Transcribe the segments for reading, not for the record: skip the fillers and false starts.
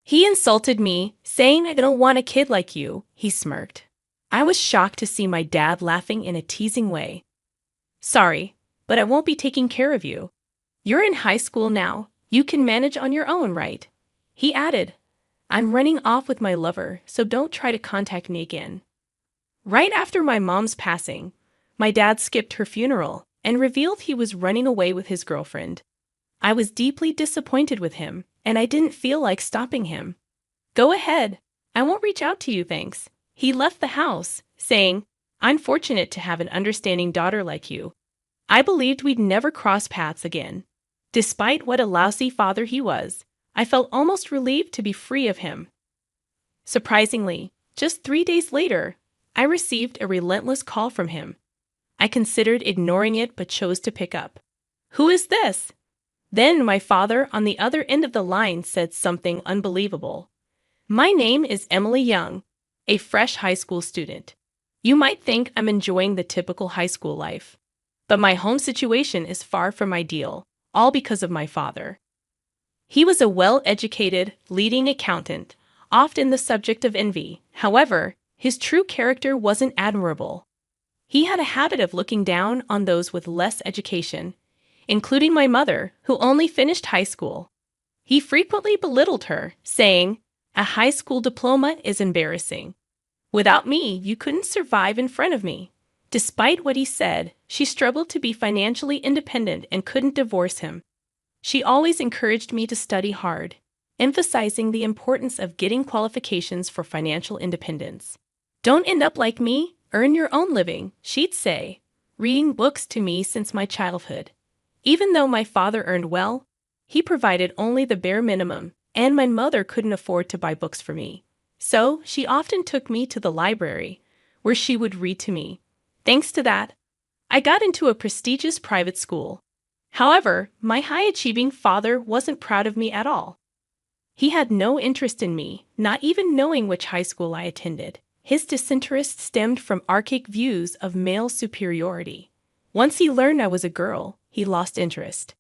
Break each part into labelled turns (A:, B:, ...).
A: He insulted me, saying I don't want a kid like you, he smirked. I was shocked to see my dad laughing in a teasing way. Sorry, but I won't be taking care of you. You're in high school now, you can manage on your own, right? He added, I'm running off with my lover, so don't try to contact me again. Right after my mom's passing, my dad skipped her funeral and revealed he was running away with his girlfriend. I was deeply disappointed with him, and I didn't feel like stopping him. Go ahead, I won't reach out to you, thanks. He left the house, saying, I'm fortunate to have an understanding daughter like you. I believed we'd never cross paths again. Despite what a lousy father he was, I felt almost relieved to be free of him. Surprisingly, just 3 days later, I received a relentless call from him. I considered ignoring it but chose to pick up. Who is this? Then my father on the other end of the line said something unbelievable. My name is Emily Young, a fresh high school student. You might think I'm enjoying the typical high school life, but my home situation is far from ideal, all because of my father. He was a well-educated, leading accountant, often the subject of envy. However, his true character wasn't admirable. He had a habit of looking down on those with less education, including my mother, who only finished high school. He frequently belittled her, saying, a high school diploma is embarrassing. Without me, you couldn't survive in front of me. Despite what he said, she struggled to be financially independent and couldn't divorce him. She always encouraged me to study hard, emphasizing the importance of getting qualifications for financial independence. Don't end up like me, earn your own living, she'd say, reading books to me since my childhood. Even though my father earned well, he provided only the bare minimum, and my mother couldn't afford to buy books for me. So, she often took me to the library, where she would read to me. Thanks to that, I got into a prestigious private school. However, my high-achieving father wasn't proud of me at all. He had no interest in me, not even knowing which high school I attended. His disinterest stemmed from archaic views of male superiority. Once he learned I was a girl, he lost interest.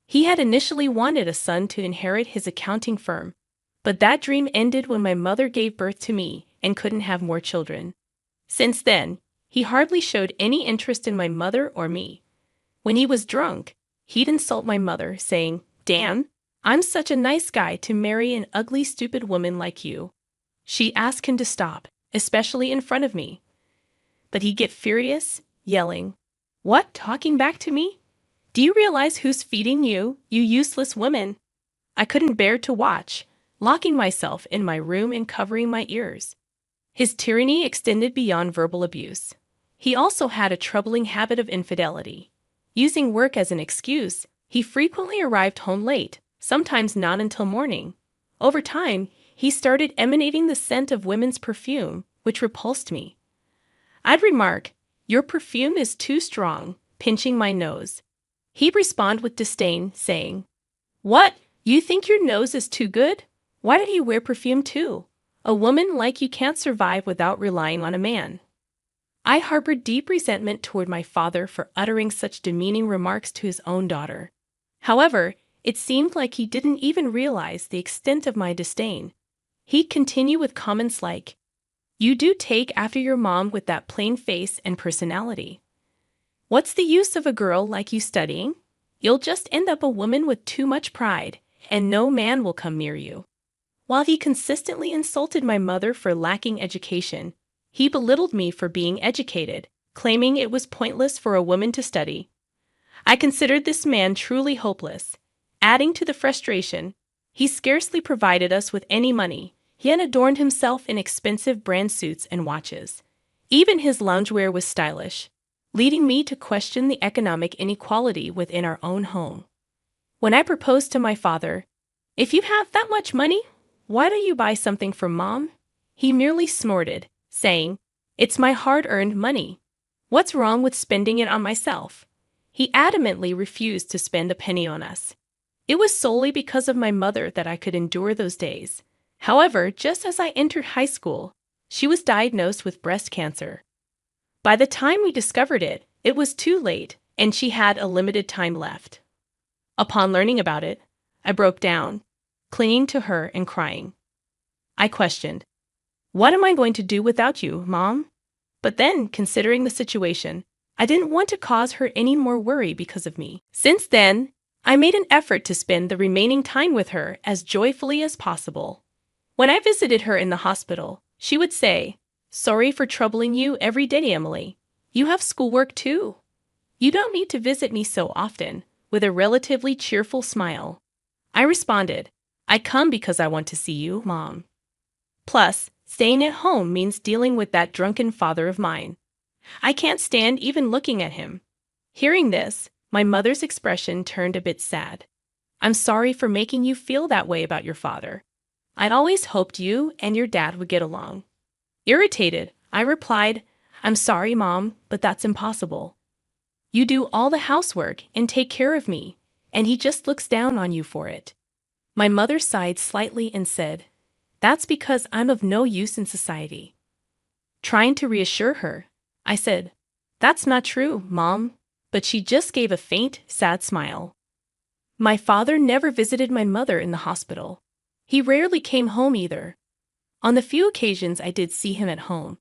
A: He had initially wanted a son to inherit his accounting firm, but that dream ended when my mother gave birth to me and couldn't have more children. Since then, he hardly showed any interest in my mother or me. When he was drunk, he'd insult my mother, saying, Dan, I'm such a nice guy to marry an ugly, stupid woman like you. She asked him to stop, especially in front of me. But he'd get furious, yelling, What, talking back to me? Do you realize who's feeding you, you useless woman? I couldn't bear to watch, locking myself in my room and covering my ears. His tyranny extended beyond verbal abuse. He also had a troubling habit of infidelity. Using work as an excuse, he frequently arrived home late, sometimes not until morning. Over time, he started emanating the scent of women's perfume, which repulsed me. I'd remark, Your perfume is too strong, pinching my nose. He'd respond with disdain, saying, What, you think your nose is too good? Why did you wear perfume too? A woman like you can't survive without relying on a man. I harbored deep resentment toward my father for uttering such demeaning remarks to his own daughter. However, it seemed like he didn't even realize the extent of my disdain. He'd continue with comments like, You do take after your mom with that plain face and personality. What's the use of a girl like you studying? You'll just end up a woman with too much pride, and no man will come near you. While he consistently insulted my mother for lacking education, he belittled me for being educated, claiming it was pointless for a woman to study. I considered this man truly hopeless. Adding to the frustration, he scarcely provided us with any money, yet adorned himself in expensive brand suits and watches. Even his loungewear was stylish, leading me to question the economic inequality within our own home. When I proposed to my father, If you have that much money, why don't you buy something for Mom? He merely snorted, saying, It's my hard-earned money. What's wrong with spending it on myself? He adamantly refused to spend a penny on us. It was solely because of my mother that I could endure those days. However, just as I entered high school, she was diagnosed with breast cancer. By the time we discovered it, it was too late, and she had a limited time left. Upon learning about it, I broke down, clinging to her and crying. I questioned. What am I going to do without you, Mom? But then, considering the situation, I didn't want to cause her any more worry because of me. Since then, I made an effort to spend the remaining time with her as joyfully as possible. When I visited her in the hospital, she would say, "Sorry for troubling you every day, Emily. You have schoolwork too. You don't need to visit me so often," with a relatively cheerful smile. I responded, "I come because I want to see you, Mom. Plus, staying at home means dealing with that drunken father of mine. I can't stand even looking at him." Hearing this, my mother's expression turned a bit sad. "I'm sorry for making you feel that way about your father. I'd always hoped you and your dad would get along." Irritated, I replied, "I'm sorry, Mom, but that's impossible. You do all the housework and take care of me, and he just looks down on you for it." My mother sighed slightly and said, "That's because I'm of no use in society." Trying to reassure her, I said, "That's not true, Mom," but she just gave a faint, sad smile. My father never visited my mother in the hospital. He rarely came home either. On the few occasions I did see him at home,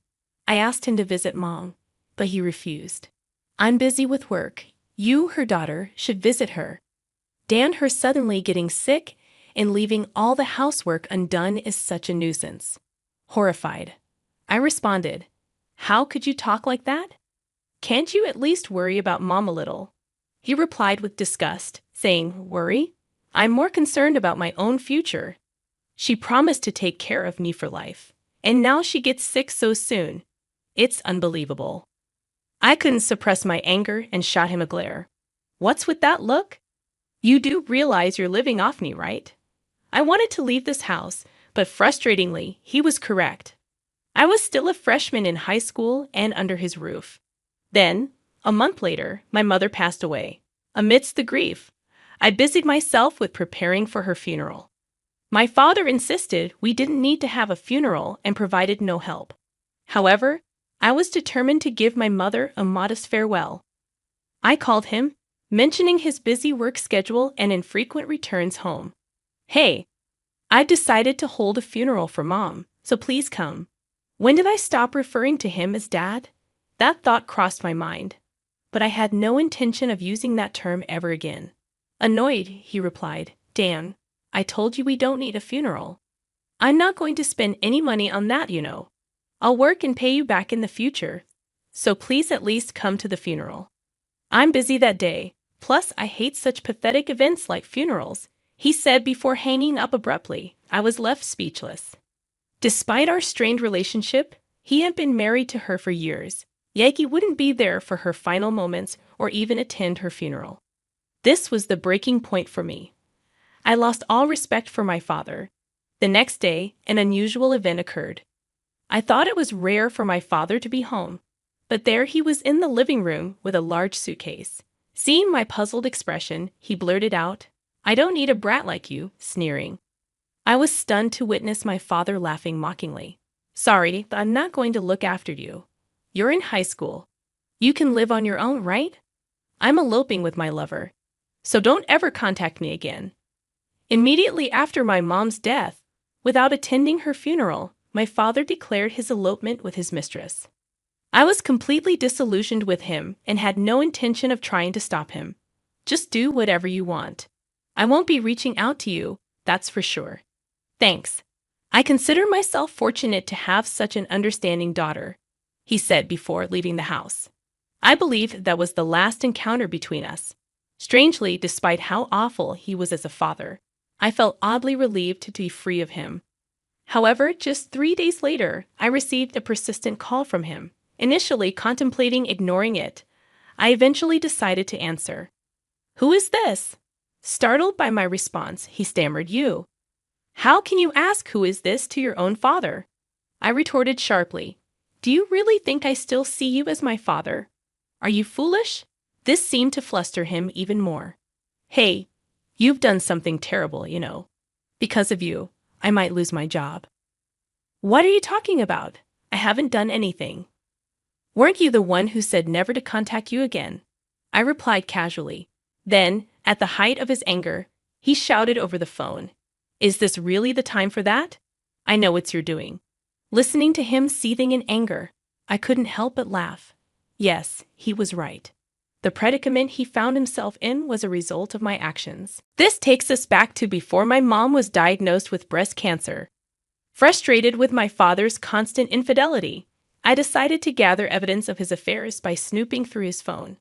A: I asked him to visit Mom, but he refused. "I'm busy with work. You, her daughter, should visit her. Dan, her suddenly getting sick and leaving all the housework undone is such a nuisance." Horrified, I responded, "How could you talk like that? Can't you at least worry about Mom a little?" He replied with disgust, saying, "Worry? I'm more concerned about my own future. She promised to take care of me for life, and now she gets sick so soon. It's unbelievable." I couldn't suppress my anger and shot him a glare. "What's with that look? You do realize you're living off me, right?" I wanted to leave this house, but frustratingly, he was correct. I was still a freshman in high school and under his roof. Then, a month later, my mother passed away. Amidst the grief, I busied myself with preparing for her funeral. My father insisted we didn't need to have a funeral and provided no help. However, I was determined to give my mother a modest farewell. I called him, mentioning his busy work schedule and infrequent returns home. "Hey, I've decided to hold a funeral for Mom, so please come." When did I stop referring to him as Dad? That thought crossed my mind, but I had no intention of using that term ever again. Annoyed, he replied, "Dan, I told you we don't need a funeral. I'm not going to spend any money on that, you know. I'll work and pay you back in the future, so please at least come to the funeral." "I'm busy that day, plus I hate such pathetic events like funerals," he said before hanging up abruptly. I was left speechless. Despite our strained relationship, he had been married to her for years, yet he wouldn't be there for her final moments or even attend her funeral. This was the breaking point for me. I lost all respect for my father. The next day, an unusual event occurred. I thought it was rare for my father to be home, but there he was in the living room with a large suitcase. Seeing my puzzled expression, he blurted out, "I don't need a brat like you," sneering. I was stunned to witness my father laughing mockingly. "Sorry, but I'm not going to look after you. You're in high school. You can live on your own, right? I'm eloping with my lover, so don't ever contact me again." Immediately after my mom's death, without attending her funeral, my father declared his elopement with his mistress. I was completely disillusioned with him and had no intention of trying to stop him. "Just do whatever you want. I won't be reaching out to you, that's for sure. Thanks. I consider myself fortunate to have such an understanding daughter," he said before leaving the house. I believe that was the last encounter between us. Strangely, despite how awful he was as a father, I felt oddly relieved to be free of him. However, just 3 days later, I received a persistent call from him. Initially contemplating ignoring it, I eventually decided to answer. "Who is this?" Startled by my response, he stammered, "You. How can you ask who is this to your own father?" I retorted sharply, "Do you really think I still see you as my father? Are you foolish?" This seemed to fluster him even more. "Hey, you've done something terrible, you know. Because of you, I might lose my job." "What are you talking about? I haven't done anything." "Weren't you the one who said never to contact you again?" I replied casually. Then, at the height of his anger, he shouted over the phone, "Is this really the time for that? I know what you're doing. Listening to him seething in anger, I couldn't help but laugh. Yes, he was right. The predicament he found himself in was a result of my actions. This takes us back to before my mom was diagnosed with breast cancer. Frustrated with my father's constant infidelity, I decided to gather evidence of his affairs by snooping through his phone.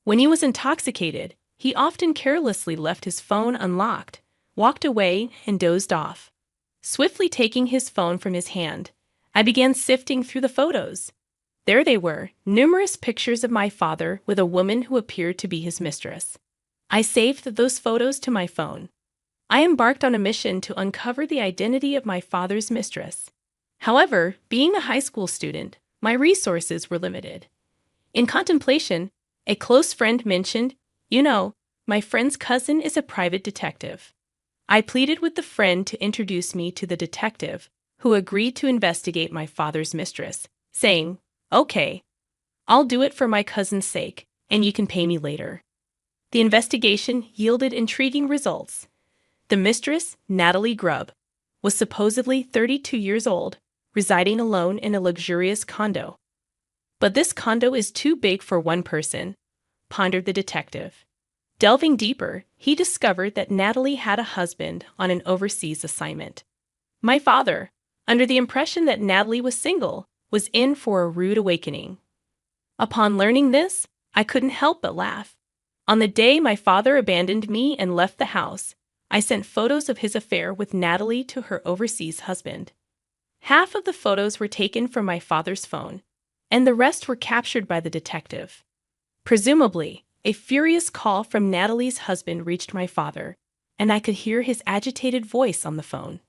A: When he was intoxicated, he often carelessly left his phone unlocked, walked away, and dozed off. Swiftly taking his phone from his hand, I began sifting through the photos. There they were, numerous pictures of my father with a woman who appeared to be his mistress. I saved those photos to my phone. I embarked on a mission to uncover the identity of my father's mistress. However, being a high school student, my resources were limited. In contemplation, a close friend mentioned, my friend's cousin is a private detective. I pleaded with the friend to introduce me to the detective, who agreed to investigate my father's mistress, saying, "Okay, I'll do it for my cousin's sake, and you can pay me later." The investigation yielded intriguing results. The mistress, Natalie Grubb, was supposedly 32 years old, residing alone in a luxurious condo. But this condo is too big for one person, pondered the detective. Delving deeper, he discovered that Natalie had a husband on an overseas assignment. My father, under the impression that Natalie was single, was in for a rude awakening. Upon learning this, I couldn't help but laugh. On the day my father abandoned me and left the house, I sent photos of his affair with Natalie to her overseas husband. Half of the photos were taken from my father's phone, and the rest were captured by the detective. Presumably, a furious call from Natalie's husband reached my father, and I could hear his agitated voice on the phone.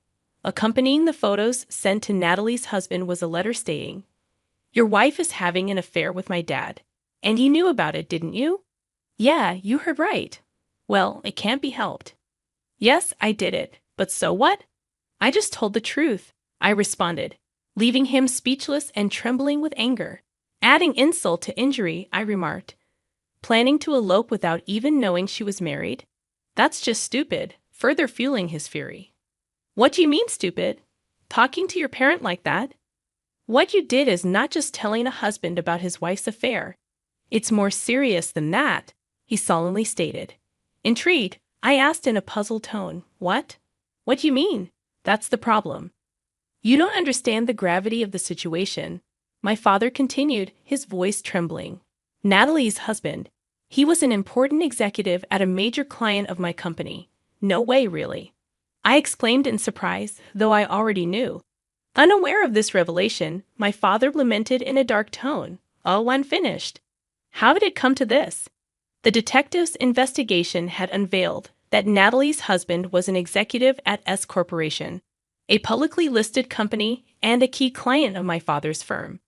A: Accompanying the photos sent to Natalie's husband was a letter stating, "Your wife is having an affair with my dad, and you knew about it, didn't you?" "Yeah, you heard right." "Well, it can't be helped." "Yes, I did it, but so what?" "I just told the truth," I responded, leaving him speechless and trembling with anger. Adding insult to injury, I remarked, "Planning to elope without even knowing she was married? That's just stupid," further fueling his fury. "What do you mean, stupid? Talking to your parent like that? What you did is not just telling a husband about his wife's affair. It's more serious than that," he solemnly stated. Intrigued, I asked in a puzzled tone, "What? What do you mean?" "That's the problem. You don't understand the gravity of the situation," my father continued, his voice trembling. "Natalie's husband, he was an important executive at a major client of my company." "No way, really," I exclaimed in surprise, though I already knew. Unaware of this revelation, my father lamented in a dark tone, "Oh, I'm finished." How did it come to this? The detective's investigation had unveiled that Natalie's husband was an executive at S Corporation, a publicly listed company and a key client of my father's firm.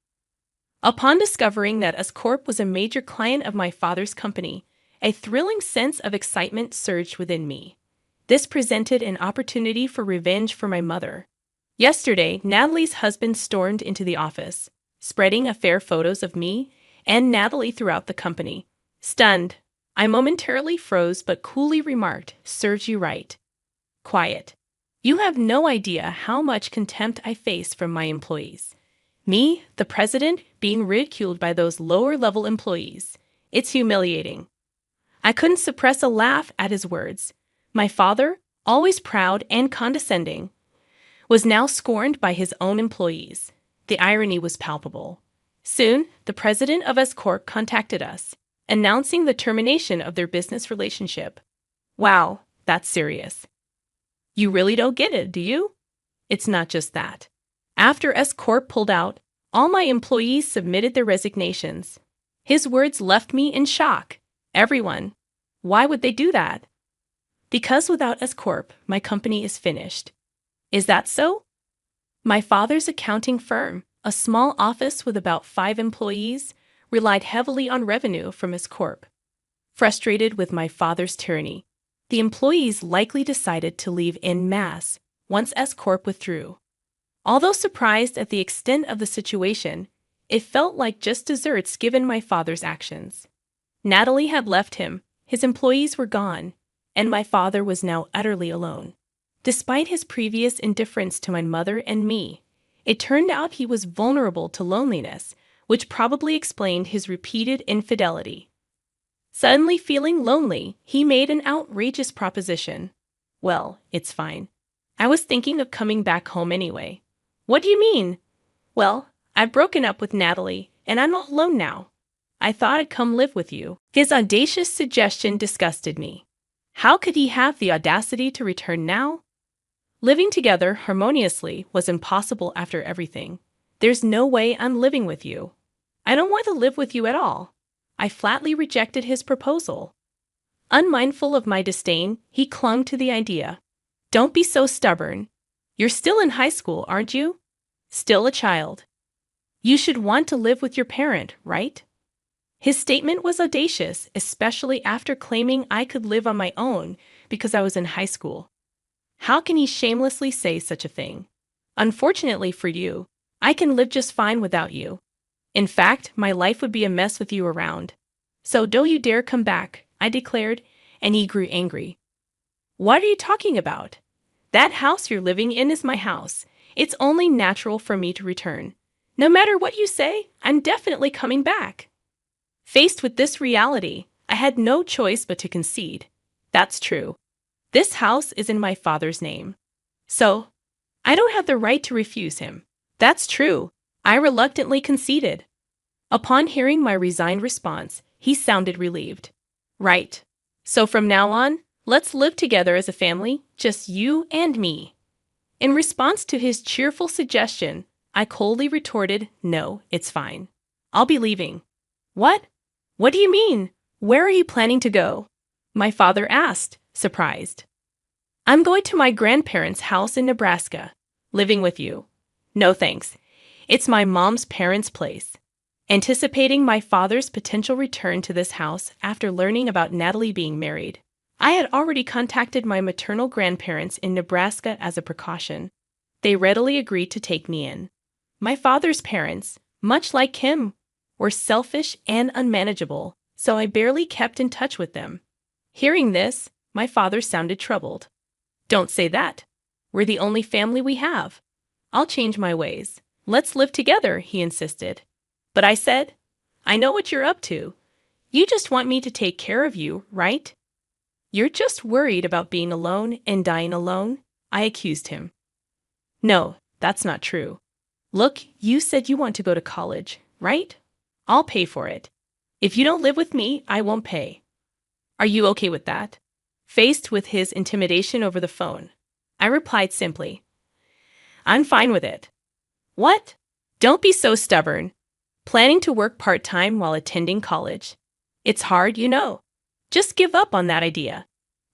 A: Upon discovering that S Corp was a major client of my father's company, a thrilling sense of excitement surged within me. This presented an opportunity for revenge for my mother. Yesterday, Natalie's husband stormed into the office, spreading affair photos of me and Natalie throughout the company. Stunned, I momentarily froze but coolly remarked, "Serves you right." Quiet. You have no idea how much contempt I face from my employees. Me, the president, being ridiculed by those lower-level employees. It's humiliating. I couldn't suppress a laugh at his words. My father, always proud and condescending, was now scorned by his own employees. The irony was palpable. Soon, the president of S Corp contacted us, announcing the termination of their business relationship. Wow, that's serious. You really don't get it, do you? It's not just that. After S Corp pulled out, all my employees submitted their resignations. His words left me in shock. Everyone. Why would they do that? Because without S Corp, my company is finished. Is that so? My father's accounting firm, a small office with about 5 employees, relied heavily on revenue from S Corp. Frustrated with my father's tyranny, the employees likely decided to leave en masse once S Corp withdrew. Although surprised at the extent of the situation, it felt like just desserts given my father's actions. Natalie had left him, his employees were gone, and my father was now utterly alone. Despite his previous indifference to my mother and me, it turned out he was vulnerable to loneliness, which probably explained his repeated infidelity. Suddenly feeling lonely, he made an outrageous proposition. Well, it's fine. I was thinking of coming back home anyway. What do you mean? Well, I've broken up with Natalie, and I'm all alone now. I thought I'd come live with you. His audacious suggestion disgusted me. How could he have the audacity to return now? Living together harmoniously was impossible after everything. There's no way I'm living with you. I don't want to live with you at all. I flatly rejected his proposal. Unmindful of my disdain, he clung to the idea. Don't be so stubborn. You're still in high school, aren't you? Still a child. You should want to live with your parent, right? His statement was audacious, especially after claiming I could live on my own because I was in high school. How can he shamelessly say such a thing? Unfortunately for you, I can live just fine without you. In fact, my life would be a mess with you around. So don't you dare come back, I declared, and he grew angry. What are you talking about? That house you're living in is my house. It's only natural for me to return. No matter what you say, I'm definitely coming back. Faced with this reality, I had no choice but to concede. That's true. This house is in my father's name. So, I don't have the right to refuse him. That's true. I reluctantly conceded. Upon hearing my resigned response, he sounded relieved. Right. So from now on, let's live together as a family, just you and me. In response to his cheerful suggestion, I coldly retorted, no, it's fine. I'll be leaving. What? What do you mean? Where are you planning to go? My father asked, surprised. I'm going to my grandparents' house in Nebraska, living with you. No thanks. It's my mom's parents' place. Anticipating my father's potential return to this house after learning about Natalie being married, I had already contacted my maternal grandparents in Nebraska as a precaution. They readily agreed to take me in. My father's parents, much like him, were selfish and unmanageable, so I barely kept in touch with them. Hearing this, my father sounded troubled. Don't say that. We're the only family we have. I'll change my ways. Let's live together, he insisted. But I said, I know what you're up to. You just want me to take care of you, right? You're just worried about being alone and dying alone, I accused him. No, that's not true. Look, you said you want to go to college, right? I'll pay for it. If you don't live with me, I won't pay. Are you okay with that? Faced with his intimidation over the phone, I replied simply, I'm fine with it. What? Don't be so stubborn. Planning to work part-time while attending college. It's hard, you know. Just give up on that idea.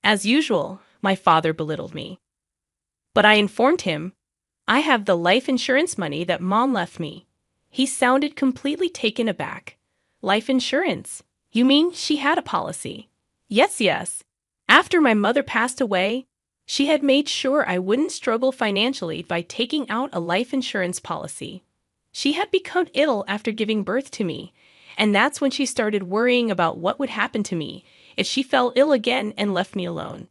A: As usual, my father belittled me. But I informed him, I have the life insurance money that Mom left me. He sounded completely taken aback. Life insurance? You mean she had a policy? Yes. After my mother passed away, she had made sure I wouldn't struggle financially by taking out a life insurance policy. She had become ill after giving birth to me, and that's when she started worrying about what would happen to me if she fell ill again and left me alone.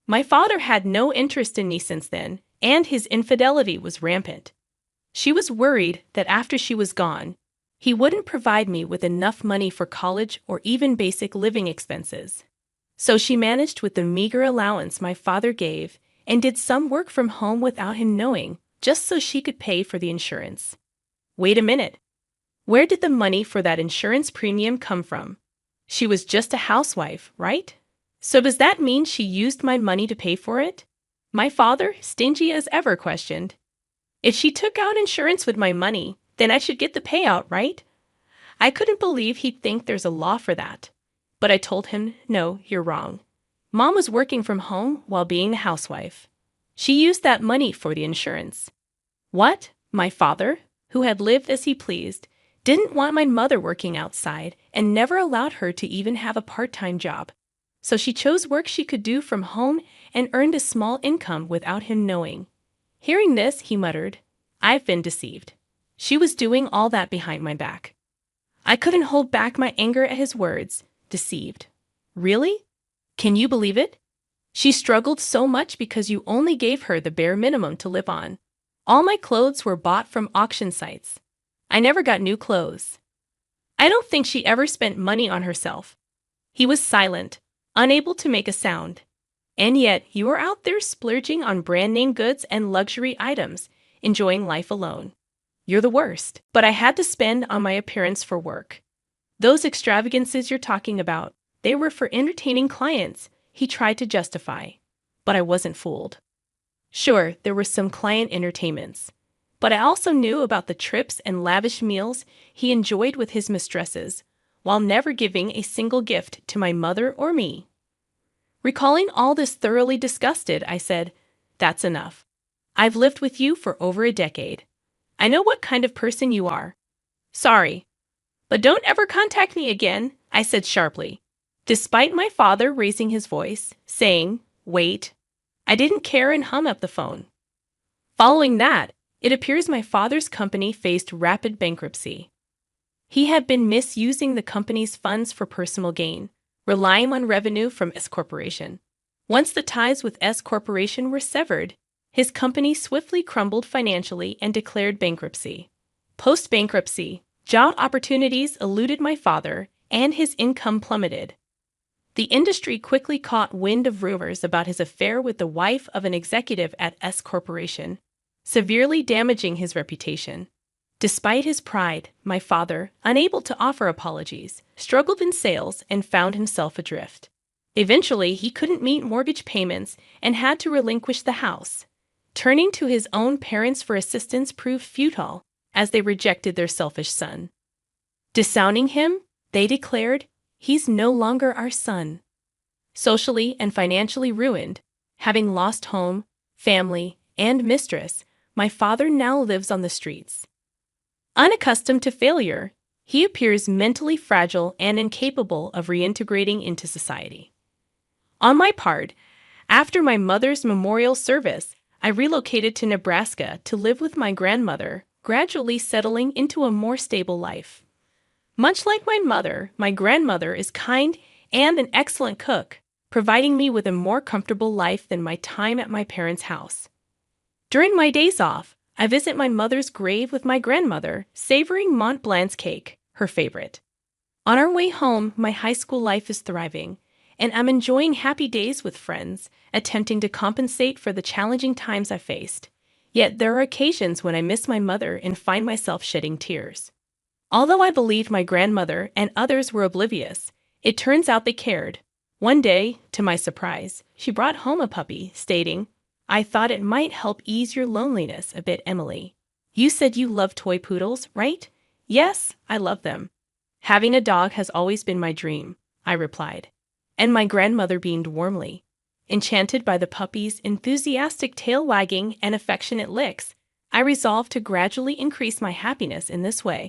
A: My father had no interest in me since then, and his infidelity was rampant. She was worried that after she was gone, he wouldn't provide me with enough money for college or even basic living expenses. So she managed with the meager allowance my father gave and did some work from home without him knowing, just so she could pay for the insurance. Wait a minute. Where did the money for that insurance premium come from? She was just a housewife, right? So does that mean she used my money to pay for it? My father, stingy as ever, questioned. If she took out insurance with my money, then I should get the payout, right? I couldn't believe he'd think there's a law for that. But I told him, no, you're wrong. Mom was working from home while being a housewife. She used that money for the insurance. What? My father, who had lived as he pleased, didn't want my mother working outside and never allowed her to even have a part-time job. So she chose work she could do from home and earned a small income without him knowing. Hearing this, he muttered, I've been deceived. She was doing all that behind my back. I couldn't hold back my anger at his words. Deceived. Really? Can you believe it? She struggled so much because you only gave her the bare minimum to live on. All my clothes were bought from auction sites. I never got new clothes. I don't think she ever spent money on herself. He was silent, unable to make a sound. And yet, you were out there splurging on brand-name goods and luxury items, enjoying life alone. You're the worst. But I had to spend on my appearance for work. Those extravagances you're talking about, they were for entertaining clients, he tried to justify. But I wasn't fooled. Sure, there were some client entertainments. But I also knew about the trips and lavish meals he enjoyed with his mistresses, while never giving a single gift to my mother or me. Recalling all this thoroughly disgusted, I said, "That's enough. I've lived with you for over a decade. I know what kind of person you are. Sorry. But don't ever contact me again," I said sharply. Despite my father raising his voice, saying, "Wait," I didn't care and hung up the phone. Following that, it appears my father's company faced rapid bankruptcy. He had been misusing the company's funds for personal gain, relying on revenue from S Corporation. Once the ties with S Corporation were severed, his company swiftly crumbled financially and declared bankruptcy. Post-bankruptcy, job opportunities eluded my father, and his income plummeted. The industry quickly caught wind of rumors about his affair with the wife of an executive at S Corporation, severely damaging his reputation. Despite his pride, my father, unable to offer apologies, struggled in sales and found himself adrift. Eventually, he couldn't meet mortgage payments and had to relinquish the house. Turning to his own parents for assistance proved futile, as they rejected their selfish son. Disowning him, they declared, "He's no longer our son." Socially and financially ruined, having lost home, family, and mistress, my father now lives on the streets. Unaccustomed to failure, he appears mentally fragile and incapable of reintegrating into society. On my part, after my mother's memorial service, I relocated to Nebraska to live with my grandmother, gradually settling into a more stable life. Much like my mother, my grandmother is kind and an excellent cook, providing me with a more comfortable life than my time at my parents' house. During my days off, I visit my mother's grave with my grandmother, savoring Mont Blanc's cake, her favorite. On our way home, my high school life is thriving, and I'm enjoying happy days with friends, attempting to compensate for the challenging times I faced. Yet there are occasions when I miss my mother and find myself shedding tears. Although I believed my grandmother and others were oblivious, it turns out they cared. One day, to my surprise, she brought home a puppy, stating, "I thought it might help ease your loneliness a bit, Emily. You said you love toy poodles, right?" "Yes, I love them. Having a dog has always been my dream," I replied. And my grandmother beamed warmly. Enchanted by the puppy's enthusiastic tail wagging and affectionate licks, I resolved to gradually increase my happiness in this way.